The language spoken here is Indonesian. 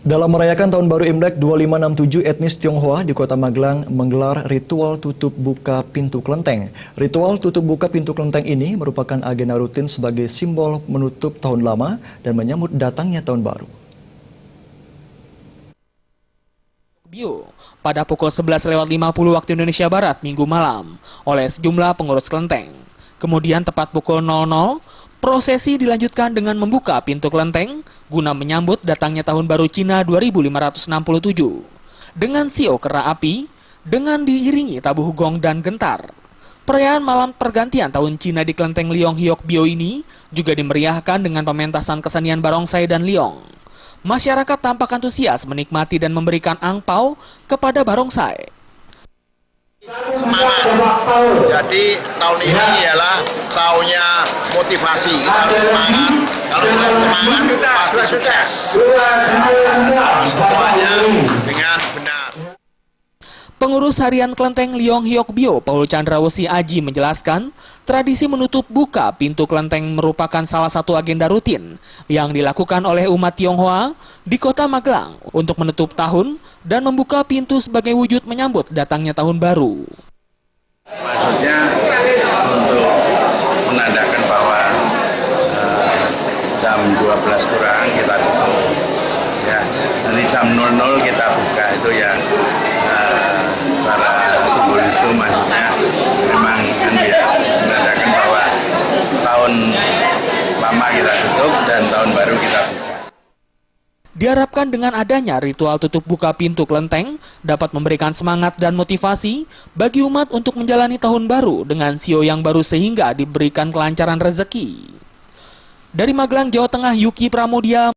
Dalam merayakan Tahun Baru Imlek 2567, etnis Tionghoa di Kota Magelang menggelar ritual tutup buka pintu kelenteng. Ritual tutup buka pintu kelenteng ini merupakan agenda rutin sebagai simbol menutup tahun lama dan menyambut datangnya tahun baru. Pada pukul 11.50 waktu Indonesia Barat Minggu malam oleh sejumlah pengurus kelenteng. Kemudian tepat pukul 00, prosesi dilanjutkan dengan membuka pintu kelenteng guna menyambut datangnya Tahun Baru Cina 2567. Dengan sio kera api, dengan diiringi tabuh gong dan gentar. Perayaan malam pergantian Tahun Cina di kelenteng Liong Hiok Bio ini juga dimeriahkan dengan pementasan kesenian barongsai dan liong. Masyarakat tampak antusias menikmati dan memberikan angpau kepada barongsai. Semangat. Jadi tahun ini ialah tahunnya motivasi. Kita harus semangat. Kalau kita semangat pasti sukses. Semuanya dengan benar. Pengurus harian kelenteng Liong Hiok Bio, Paul Chandrawesi Aji menjelaskan, tradisi menutup buka pintu kelenteng merupakan salah satu agenda rutin yang dilakukan oleh umat Tionghoa di Kota Magelang untuk menutup tahun dan membuka pintu sebagai wujud menyambut datangnya tahun baru. Maksudnya untuk menandakan bahwa jam 12 kurang kita tutup, ya, nanti jam 00 kita buka, itu ya secara simbolis itu maksudnya memang kan ya menandakan bahwa tahun lama kita tutup dan tahun baru kita buka. Diharapkan dengan adanya ritual tutup buka pintu kelenteng dapat memberikan semangat dan motivasi bagi umat untuk menjalani tahun baru dengan sio yang baru sehingga diberikan kelancaran rezeki. Dari Magelang, Jawa Tengah, Yuki Pramudia.